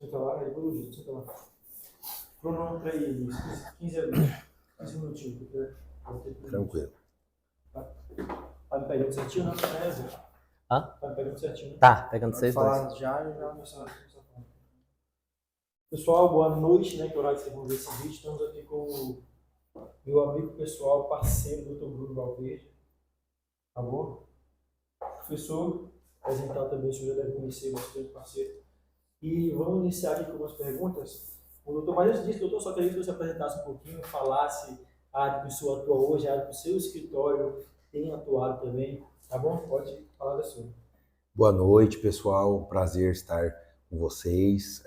Senta lá, aí por senta lá. Bruno, para aí, 15 minutinhos. Tranquilo. Tá me pegando certinho, não? Hã? Tá me pegando certinho. Tá, pegando Pode vocês falar dois. já começar. Pessoal, boa noite, né? Que horário que vocês vão ver esse vídeo. Estamos aqui com o meu amigo pessoal, parceiro, Dr. Bruno Valverde. Tá bom? Professor, apresentar também, o senhor já deve conhecer bastante parceiro. E vamos iniciar aqui com algumas perguntas. O doutor, mas antes disso, doutor, só queria que você apresentasse um pouquinho, falasse a área que o senhor atua hoje, a área que o seu escritório tem atuado também, tá bom? Pode falar da sua. Boa noite, pessoal. Prazer estar com vocês,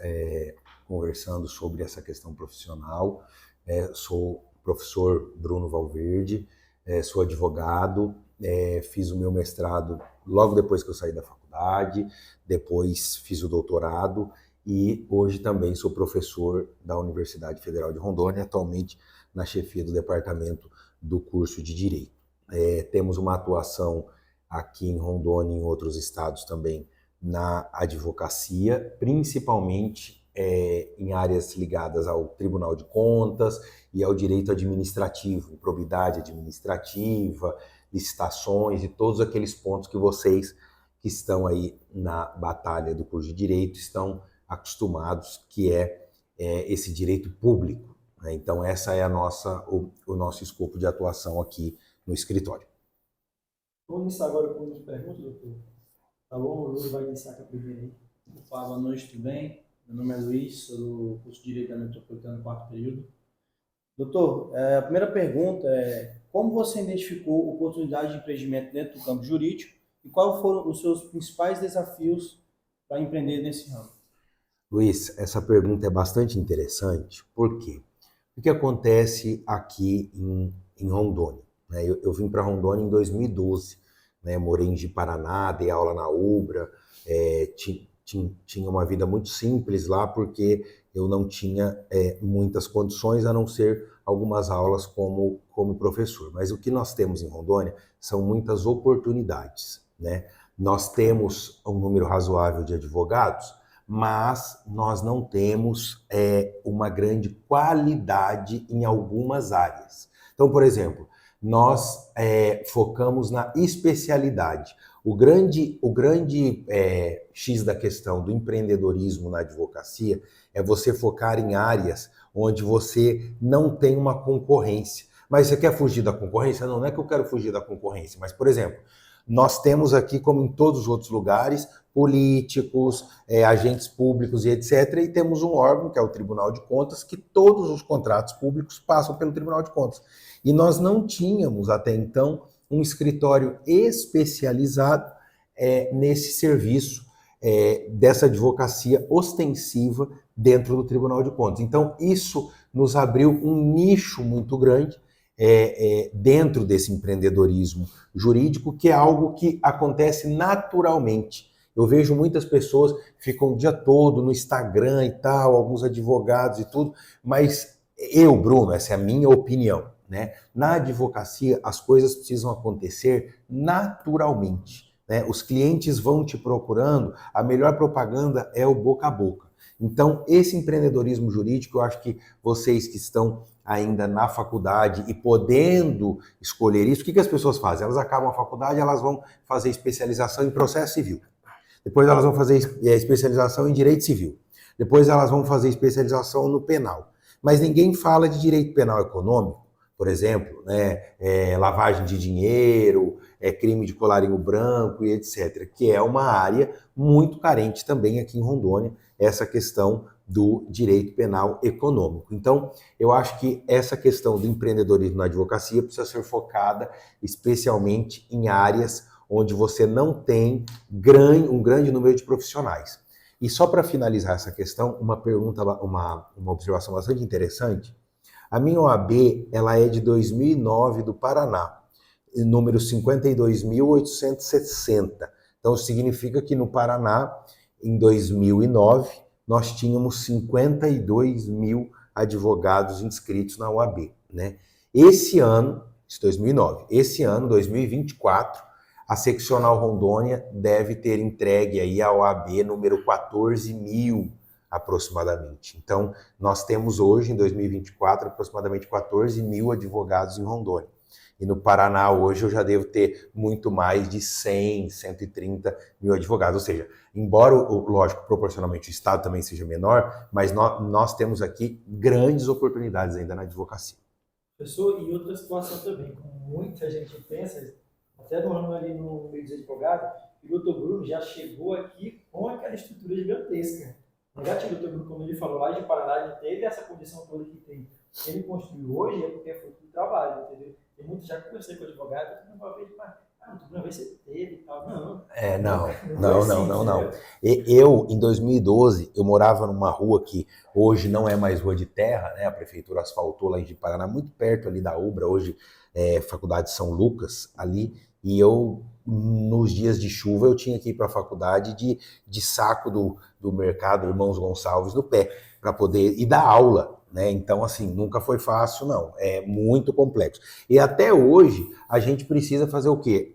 conversando sobre essa questão profissional. Sou o professor Bruno Valverde, sou advogado, fiz o meu mestrado logo depois que eu saí da faculdade, depois fiz o doutorado e hoje também sou professor da Universidade Federal de Rondônia, atualmente na chefia do departamento do curso de Direito. Temos uma atuação aqui em Rondônia e em outros estados também na advocacia, principalmente em áreas ligadas ao Tribunal de Contas e ao direito administrativo, probidade administrativa, licitações e todos aqueles pontos que vocês que estão aí na batalha do curso de Direito estão acostumados, que é esse direito público, né? Então essa é o nosso escopo de atuação aqui no escritório. Vamos iniciar agora com as perguntas, doutor. Tá bom? O Luiz vai iniciar com a primeira aí. Olá, boa noite, tudo bem? Meu nome é Luiz, sou do curso de Direito da Metropolitana, 4º período. Doutor, a primeira pergunta é: como você identificou oportunidade de empreendimento dentro do campo jurídico e quais foram os seus principais desafios para empreender nesse ramo? Luiz, essa pergunta é bastante interessante. Por quê? O que acontece aqui em Rondônia? Né? Eu vim para Rondônia em 2012, né? Morei em Ji-Paraná, dei aula na UBRA, tinha uma vida muito simples lá porque eu não tinha muitas condições a não ser algumas aulas como professor. Mas o que nós temos em Rondônia são muitas oportunidades, né? Nós temos um número razoável de advogados, mas nós não temos uma grande qualidade em algumas áreas. Então, por exemplo, nós focamos na especialidade. O grande X da questão do empreendedorismo na advocacia é você focar em áreas onde você não tem uma concorrência. Mas você quer fugir da concorrência? Não, não é que eu quero fugir da concorrência, mas, por exemplo, nós temos aqui, como em todos os outros lugares, políticos, agentes públicos e etc. E temos um órgão, que é o Tribunal de Contas, que todos os contratos públicos passam pelo Tribunal de Contas. E nós não tínhamos, até então, um escritório especializado nesse serviço dessa advocacia ostensiva dentro do Tribunal de Contas. Então, isso nos abriu um nicho muito grande dentro desse empreendedorismo jurídico, que é algo que acontece naturalmente. Eu vejo muitas pessoas que ficam o dia todo no Instagram e tal, alguns advogados e tudo, mas eu, Bruno, essa é a minha opinião, né? Na advocacia, as coisas precisam acontecer naturalmente, né? Os clientes vão te procurando, a melhor propaganda é o boca a boca. Então, esse empreendedorismo jurídico, eu acho que vocês que estão ainda na faculdade e podendo escolher isso, o que as pessoas fazem? Elas acabam a faculdade, elas vão fazer especialização em processo civil. Depois elas vão fazer especialização em direito civil. Depois elas vão fazer especialização no penal. Mas ninguém fala de direito penal econômico, por exemplo, né? Lavagem de dinheiro, crime de colarinho branco e etc., que é uma área muito carente também aqui em Rondônia, essa questão do direito penal econômico. Então, eu acho que essa questão do empreendedorismo na advocacia precisa ser focada especialmente em áreas onde você não tem um grande número de profissionais. E só para finalizar essa questão, uma observação bastante interessante. A minha OAB, ela é de 2009 do Paraná, número 52.860. Então, significa que no Paraná, em 2009, nós tínhamos 52 mil advogados inscritos na OAB, né? Esse ano, 2009, esse ano, 2024, a Seccional Rondônia deve ter entregue aí a OAB número 14.000 aproximadamente. Então, nós temos hoje, em 2024, aproximadamente 14 mil advogados em Rondônia. E no Paraná, hoje, eu já devo ter muito mais de 100, 130 mil advogados. Ou seja, embora, lógico, proporcionalmente o Estado também seja menor, mas nós temos aqui grandes oportunidades ainda na advocacia. Professor, e outra situação também, como muita gente pensa, até no ramo ali no meio dos advogados, o doutor Bruno já chegou aqui com aquela estrutura gigantesca. Não já tinha o doutor Bruno, como ele falou, lá de Paraná, ele teve essa condição toda que tem. Ele construiu hoje é porque é fruto do trabalho, entendeu? Tem muitos, já conversei com o advogado, não vai ver, não vai ser teve e tal. Não. Não. Eu, em 2012, eu morava numa rua que hoje não é mais rua de terra, né? A prefeitura asfaltou lá em Paraná, muito perto ali da Ubra, hoje é Faculdade São Lucas, ali, e eu, nos dias de chuva, eu tinha que ir para a faculdade de saco do mercado Irmãos Gonçalves no pé, para poder ir dar aula, né? Então, assim, nunca foi fácil, não. É muito complexo. E até hoje, a gente precisa fazer o quê?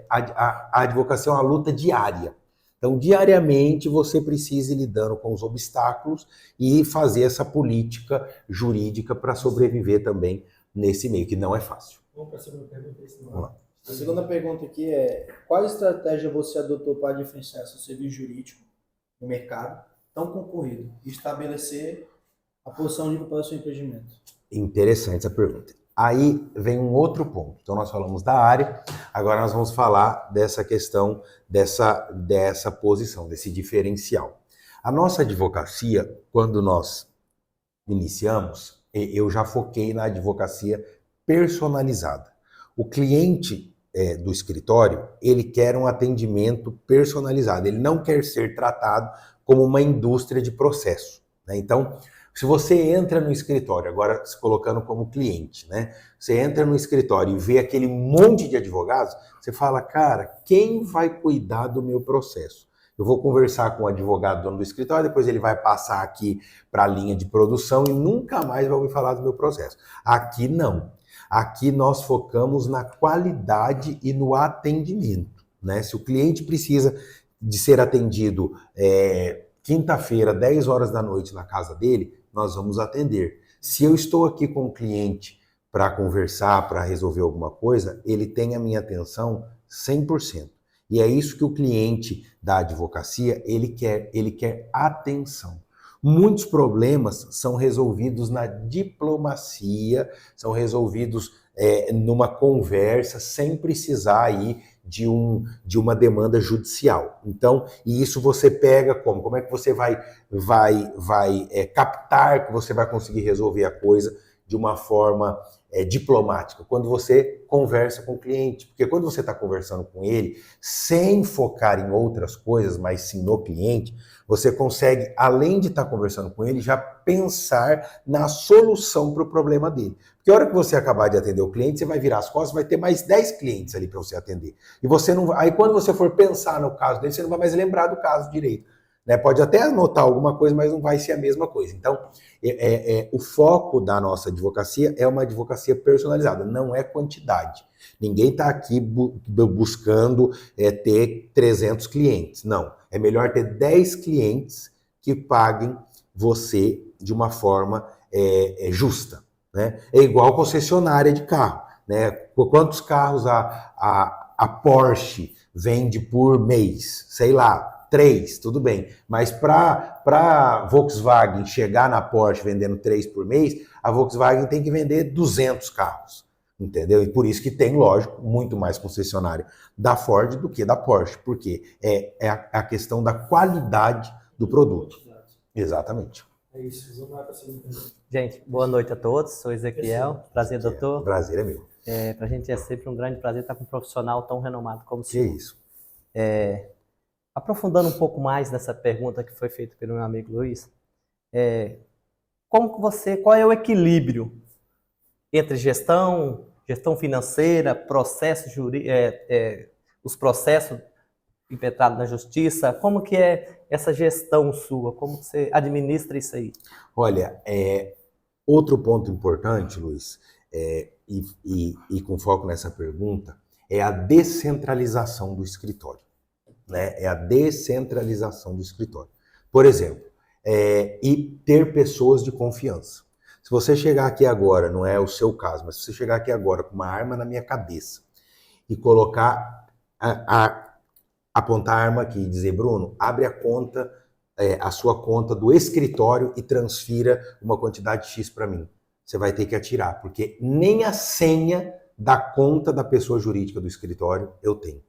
A advocacia é uma luta diária. Então, diariamente, você precisa ir lidando com os obstáculos e fazer essa política jurídica para sobreviver também nesse meio, que não é fácil. Vamos para a segunda pergunta. Vamos lá. A segunda pergunta aqui é: qual estratégia você adotou para diferenciar seu serviço jurídico no mercado tão concorrido e estabelecer a posição de para o seu empreendimento? Interessante essa pergunta. Aí vem um outro ponto. Então nós falamos da área, agora nós vamos falar dessa questão, dessa posição, desse diferencial. A nossa advocacia, quando nós iniciamos, eu já foquei na advocacia personalizada. O cliente do escritório, ele quer um atendimento personalizado, ele não quer ser tratado como uma indústria de processo, né? Então, se você entra no escritório, agora se colocando como cliente, né? Você entra no escritório e vê aquele monte de advogados, você fala, cara, quem vai cuidar do meu processo? Eu vou conversar com o advogado dono do escritório, depois ele vai passar aqui para a linha de produção e nunca mais vai ouvir falar do meu processo. Aqui não. Aqui nós focamos na qualidade e no atendimento, né? Se o cliente precisa de ser atendido quinta-feira, 10 horas da noite na casa dele, nós vamos atender. Se eu estou aqui com o cliente para conversar, para resolver alguma coisa, ele tem a minha atenção 100%. E é isso que o cliente da advocacia, ele quer atenção. Muitos problemas são resolvidos na diplomacia, são resolvidos numa conversa, sem precisar aí de uma demanda judicial. Então, e isso você pega como? Como é que você vai captar que você vai conseguir resolver a coisa de uma forma diplomática? Quando você conversa com o cliente. Porque quando você está conversando com ele, sem focar em outras coisas, mas sim no cliente, você consegue, além de estar conversando com ele, já pensar na solução para o problema dele. Porque a hora que você acabar de atender o cliente, você vai virar as costas, vai ter mais 10 clientes ali para você atender. E você não. Aí quando você for pensar no caso dele, você não vai mais lembrar do caso direito, né? Pode até anotar alguma coisa, mas não vai ser a mesma coisa. Então, o foco da nossa advocacia é uma advocacia personalizada, não é quantidade. Ninguém está aqui buscando ter 300 clientes. Não. É melhor ter 10 clientes que paguem você de uma forma justa, né? É igual concessionária de carro, né? Quantos carros a Porsche vende por mês? Sei lá, 3, tudo bem. Mas para Volkswagen chegar na Porsche vendendo 3 por mês, a Volkswagen tem que vender 200 carros. Entendeu? E por isso que tem, lógico, muito mais concessionária da Ford do que da Porsche, porque é a questão da qualidade do produto. Exatamente. É isso, vamos lá para a segunda pergunta. Gente, boa noite a todos, sou Ezequiel, prazer, doutor. O prazer é meu. Para a gente é sempre um grande prazer estar com um profissional tão renomado como o Que senhor. isso. Aprofundando um pouco mais nessa pergunta que foi feita pelo meu amigo Luiz, qual é o equilíbrio entre gestão financeira, os processos impetrados na justiça? Como que é essa gestão sua? Como que você administra isso aí? Olha, outro ponto importante, Luiz, e com foco nessa pergunta, é a descentralização do escritório, né? É a descentralização do escritório. Por exemplo, e ter pessoas de confiança. Se você chegar aqui agora, não é o seu caso, mas se você chegar aqui agora com uma arma na minha cabeça e colocar, apontar a arma aqui e dizer, Bruno, abre a conta, a sua conta do escritório e transfira uma quantidade X para mim. Você vai ter que atirar, porque nem a senha da conta da pessoa jurídica do escritório eu tenho.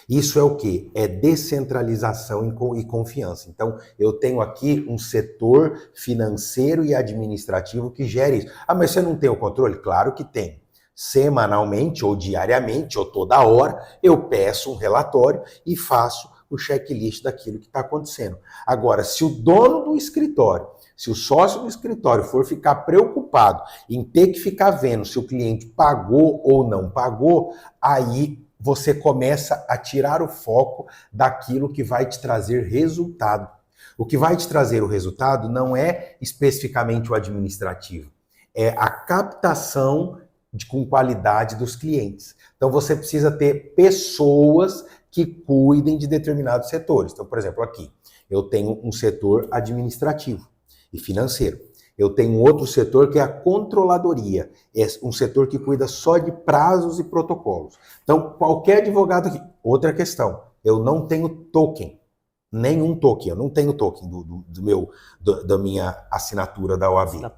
Isso é o quê? É descentralização e confiança. Então, eu tenho aqui um setor financeiro e administrativo que gera isso. Ah, mas você não tem o controle? Claro que tem. Semanalmente, ou diariamente, ou toda hora, eu peço um relatório e faço o checklist daquilo que está acontecendo. Agora, se o dono do escritório, se o sócio do escritório for ficar preocupado em ter que ficar vendo se o cliente pagou ou não pagou, aí você começa a tirar o foco daquilo que vai te trazer resultado. O que vai te trazer o resultado não é especificamente o administrativo, é a captação com qualidade dos clientes. Então você precisa ter pessoas que cuidem de determinados setores. Então, por exemplo, aqui eu tenho um setor administrativo e financeiro. Eu tenho outro setor que é a controladoria, é um setor que cuida só de prazos e protocolos. Então, qualquer advogado aqui, outra questão, eu não tenho token, nenhum token, eu não tenho token da minha assinatura da OAB.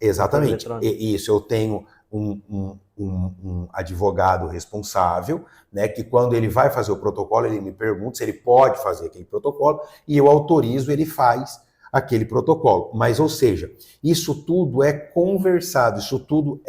Exatamente, isso, eu tenho um advogado responsável, né, que quando ele vai fazer o protocolo, ele me pergunta se ele pode fazer aquele protocolo e eu autorizo, ele faz aquele protocolo. Mas, ou seja, isso tudo é conversado, isso tudo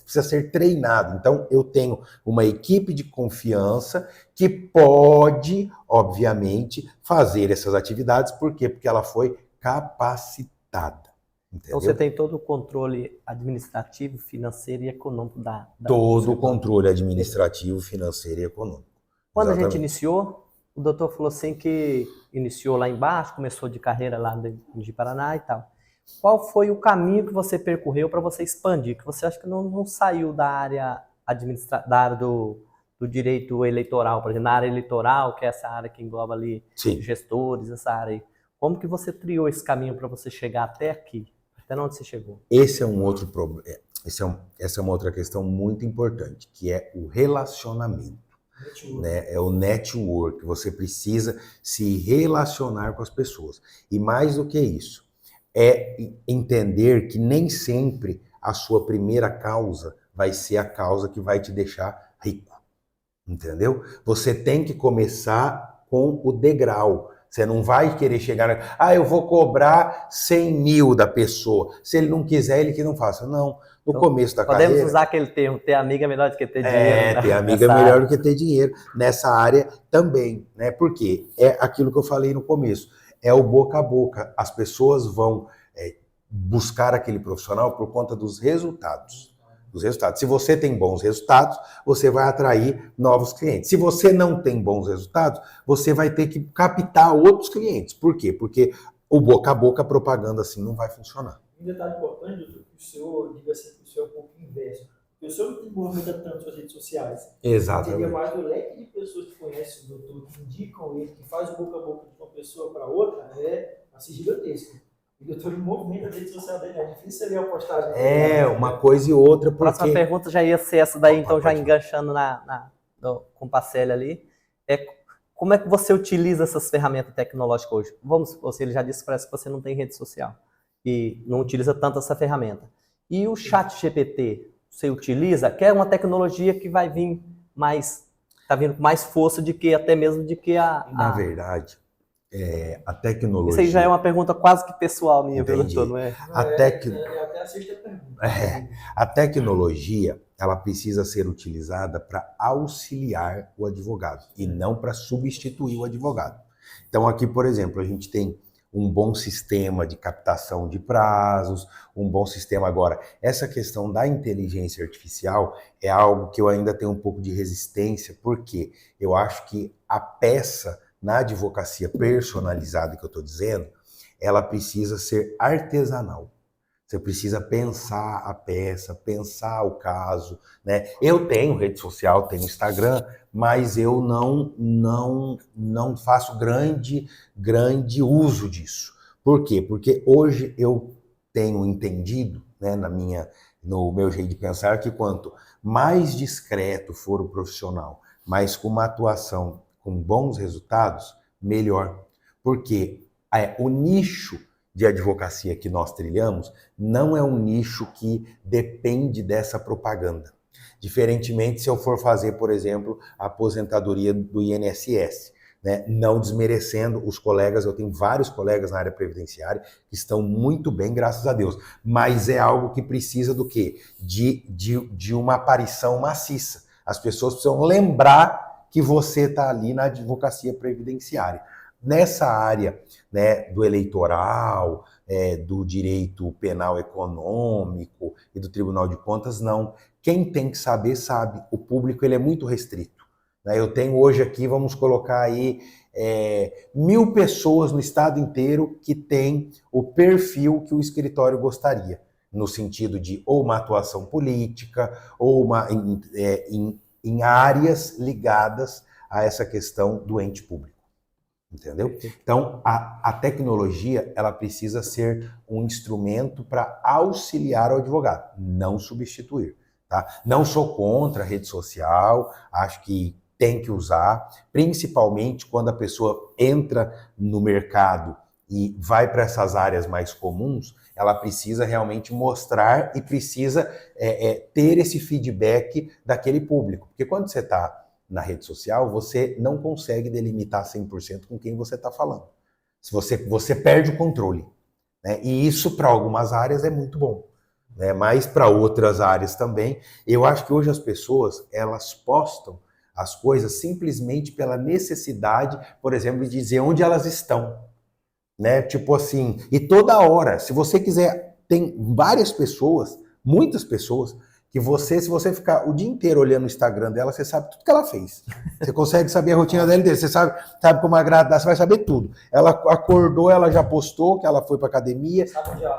precisa ser treinado. Então, eu tenho uma equipe de confiança que pode, obviamente, fazer essas atividades. Por quê? Porque ela foi capacitada. Entendeu? Então, você tem todo o controle administrativo, financeiro e econômico da todo o controle administrativo, financeiro e econômico. Quando Exatamente. a gente iniciou, o doutor falou assim que iniciou lá embaixo, começou de carreira lá de Paraná e tal. Qual foi o caminho que você percorreu para você expandir? Que você acha que não saiu da área do direito eleitoral, por exemplo, na área eleitoral, que é essa área que engloba ali gestores, essa área aí. Como que você trilhou esse caminho para você chegar até aqui? Até onde você chegou? Esse é um outro problema. Essa é uma outra questão muito importante, que é o relacionamento. Né? É o network, você precisa se relacionar com as pessoas. E mais do que isso, é entender que nem sempre a sua primeira causa vai ser a causa que vai te deixar rico. Entendeu? Você tem que começar com o degrau. Você não vai querer chegar, eu vou cobrar 100 mil da pessoa. Se ele não quiser, ele que não faça. Não. No então, começo da carreira... Podemos usar aquele termo, ter amiga é melhor do que ter dinheiro. Ter amiga é melhor do que ter dinheiro. Nessa área também, né? Porque é aquilo que eu falei no começo. É o boca a boca. As pessoas vão buscar aquele profissional por conta dos resultados. Se você tem bons resultados, você vai atrair novos clientes. Se você não tem bons resultados, você vai ter que captar outros clientes. Por quê? Porque o boca a boca, a propaganda assim, não vai funcionar. Um detalhe importante, doutor, que o senhor, diga assim, que o senhor é um pouco inverso. Porque o senhor não movimenta tanto as redes sociais. Exatamente. Teria mais o leque de pessoas que conhecem o doutor, que indicam ele, que faz o boca a boca de uma pessoa para outra, assim, gigantesco. E o doutor movimenta as redes sociais dele, é difícil você ver a postagem. Uma coisa e outra, porque... A próxima pergunta já ia ser essa daí, então já enganchando com o Pacelli ali. Como é que você utiliza essas ferramentas tecnológicas hoje? Ele já disse que parece que você não tem rede social e não utiliza tanto essa ferramenta. E o ChatGPT, você utiliza? Que é uma tecnologia que vai vir está vindo com mais força até mesmo de que Na verdade, a tecnologia... Isso aí já é uma pergunta quase que pessoal minha, doutor, não é? Até a sexta pergunta. A tecnologia, ela precisa ser utilizada para auxiliar o advogado e não para substituir o advogado. Então aqui, por exemplo, a gente tem um bom sistema de captação de prazos, um bom sistema agora. Essa questão da inteligência artificial é algo que eu ainda tenho um pouco de resistência, porque eu acho que a peça na advocacia personalizada que eu estou dizendo, ela precisa ser artesanal. Você precisa pensar a peça, pensar o caso, né? Eu tenho rede social, tenho Instagram, mas eu não faço grande uso disso. Por quê? Porque hoje eu tenho entendido, né, no meu jeito de pensar, que quanto mais discreto for o profissional, mas com uma atuação com bons resultados, melhor. Porque o nicho de advocacia que nós trilhamos não é um nicho que depende dessa propaganda. Diferentemente se eu for fazer, por exemplo, a aposentadoria do INSS. Né? Não desmerecendo os colegas, eu tenho vários colegas na área previdenciária que estão muito bem, graças a Deus. Mas é algo que precisa do quê? De uma aparição maciça. As pessoas precisam lembrar que você está ali na advocacia previdenciária. Nessa área, né, do eleitoral, do direito penal econômico e do Tribunal de Contas, não. Quem tem que saber, sabe. O público ele é muito restrito. Eu tenho hoje aqui, vamos colocar aí, 1.000 pessoas no estado inteiro que têm o perfil que o escritório gostaria, no sentido de ou uma atuação política, ou em áreas ligadas a essa questão do ente público. Entendeu? Então, a tecnologia, ela precisa ser um instrumento para auxiliar o advogado, não substituir. Tá? Não sou contra a rede social, acho que tem que usar, principalmente quando a pessoa entra no mercado e vai para essas áreas mais comuns, ela precisa realmente mostrar e precisa ter esse feedback daquele público. Porque quando você está na rede social, você não consegue delimitar 100% com quem você está falando. Você perde o controle. Né? E isso, para algumas áreas, é muito bom. Né? Mas para outras áreas também. Eu acho que hoje as pessoas, elas postam as coisas simplesmente pela necessidade, por exemplo, de dizer onde elas estão. Né? Tipo assim, e toda hora, se você quiser, tem várias pessoas, muitas pessoas, que se você ficar o dia inteiro olhando o Instagram dela, você sabe tudo que ela fez. Você consegue saber a rotina dela inteira, você sabe como agradar, você vai saber tudo. Ela acordou, ela já postou que ela foi para academia,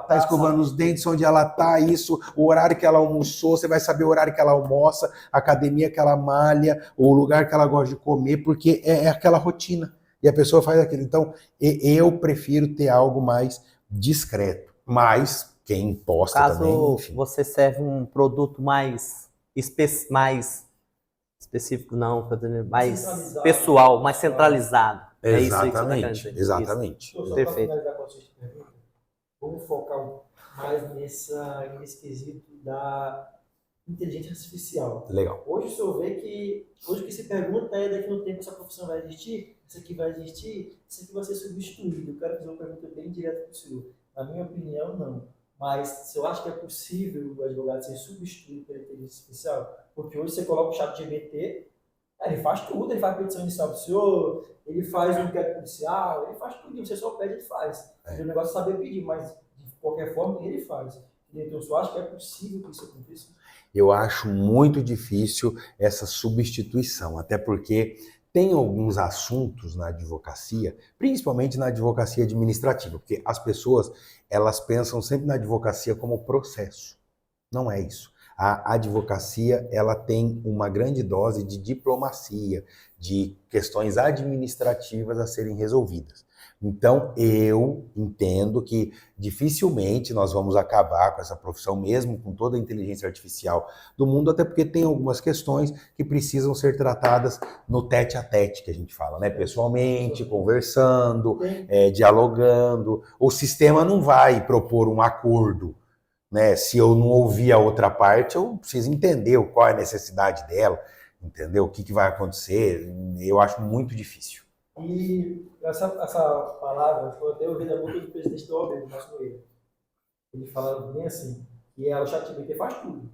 tá escovando os dentes, onde ela tá, isso, o horário que ela almoçou, você vai saber o horário que ela almoça, a academia que ela malha, o lugar que ela gosta de comer, porque é aquela rotina. E a pessoa faz aquilo. Então, eu prefiro ter algo mais discreto, mas quem posta Caso também, enfim. você serve um produto mais específico, não, mais pessoal, mais centralizado. É isso aí que você está querendo dizer. Exatamente. Só para Perfeito. finalizar com a sua pergunta, vamos focar mais nesse quesito da inteligência artificial. Legal. Hoje o senhor vê que hoje o que se pergunta é daqui a um tempo essa profissão vai existir, isso aqui vai existir, isso aqui vai ser substituído. Eu quero fazer uma pergunta bem direta para o senhor. Na minha opinião, não. Mas se eu acho que é possível o advogado ser substituído pela inteligência artificial, porque hoje você coloca o ChatGPT, ele faz tudo, ele faz petição inicial do senhor, ele faz um inquérito policial, ele faz tudo, você só pede, ele faz. O negócio é saber pedir, mas de qualquer forma ele faz. Então, eu acho que é possível que isso aconteça. Eu acho muito difícil essa substituição, até porque tem alguns assuntos na advocacia, principalmente na advocacia administrativa, porque as pessoas, elas pensam sempre na advocacia como processo. Não é isso. A advocacia, ela tem uma grande dose de diplomacia, de questões administrativas a serem resolvidas. Então, eu entendo que dificilmente nós vamos acabar com essa profissão, mesmo com toda a inteligência artificial do mundo, até porque tem algumas questões que precisam ser tratadas no tete-a-tete, que a gente fala, né? Pessoalmente, conversando, dialogando. O sistema não vai propor um acordo, né? Se eu não ouvir a outra parte, eu preciso entender qual é a necessidade dela, entendeu? O que vai acontecer. Eu acho muito difícil. E essa palavra foi até ouvida da boca do presidente da OAB, do Márcio Moreira. Ele fala bem assim, que o ChatGPT faz tudo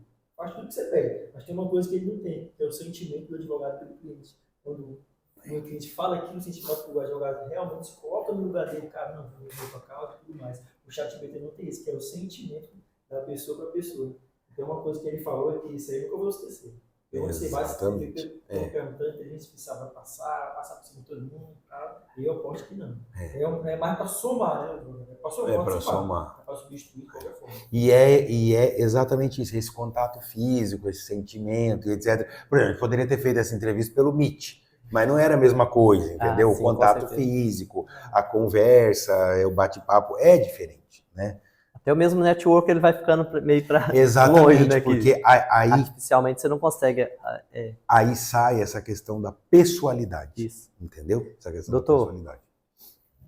que você pede, mas tem uma coisa que ele não tem, que é o sentimento do advogado pelo cliente. Quando o cliente fala aquilo, o sentimento do advogado realmente se coloca no lugar dele, cara, não, vou para causa e tudo mais. O ChatGPT não tem isso, que é o sentimento da pessoa para a pessoa. Então, uma coisa que ele falou é que isso aí nunca vou esquecer. Eu não sei mais se ele perguntando, a inteligência artificial vai passar por cima de todo mundo, tá? E eu aposto que não. É mais para somar, né? Para somar. É para substituir de qualquer forma. E é exatamente isso, esse contato físico, esse sentimento, etc. Por exemplo, eu poderia ter feito essa entrevista pelo Meet, Mas não era a mesma coisa, entendeu? Ah, O sim, com contato certeza. físico, a conversa, o bate-papo é diferente, né? Até o mesmo network ele vai ficando meio para longe, Exatamente, né? porque aí, Artificialmente você não consegue. aí sai essa questão da pessoalidade, Isso. entendeu? Essa questão Doutor, da pessoalidade.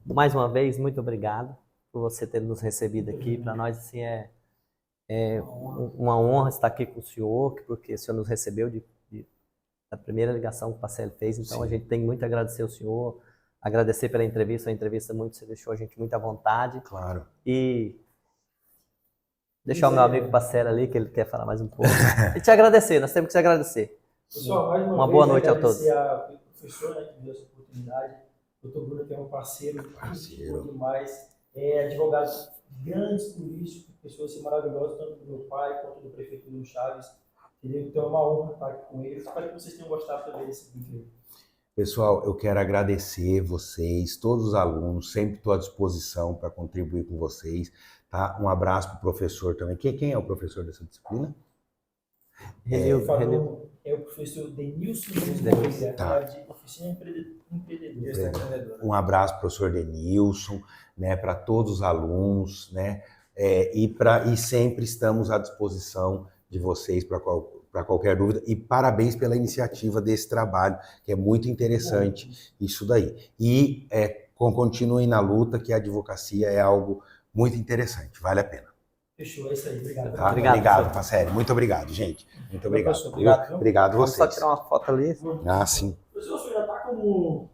mais uma vez, muito obrigado por você ter nos recebido aqui. Para nós, assim, é uma honra estar aqui com o senhor, porque o senhor nos recebeu da primeira ligação que o Pacelli fez. Então, Sim. a gente tem muito a agradecer ao senhor, agradecer pela entrevista. A entrevista você deixou a gente muito à vontade. Claro. E deixar o meu amigo Pacelli ali, que ele quer falar mais um pouco. E te agradecer, nós temos que te agradecer. Pessoal, mais Uma vez, boa noite a todos. agradecer ao professor, né, que me deu essa oportunidade. O Dr. Bruno, que é um parceiro demais, é advogado de grandes políticos, pessoas assim, maravilhosas, tanto do meu pai quanto do prefeito do Chaves. Entendeu? Então é uma honra estar aqui com eles. Espero que vocês tenham gostado também desse vídeo. Pessoal, eu quero agradecer vocês, todos os alunos, sempre estou à disposição para contribuir com vocês. Tá? Um abraço para o professor também. Quem é o professor dessa disciplina? É o professor Denilson Moreira, Tá. de Oficina Empreendedora. Um abraço, professor Denilson, né, para todos os alunos, né, e sempre estamos à disposição de vocês para qualquer dúvida. E parabéns pela iniciativa desse trabalho, que é muito interessante isso daí. E continuem na luta, que a advocacia é algo muito interessante, vale a pena. Fechou, é isso aí. Obrigado. Tá? Obrigado, Pacelli. Muito obrigado, gente. Muito obrigado. Obrigado. Obrigado Vamos só vocês. tirar uma foto ali. Ah, sim. O senhor já está como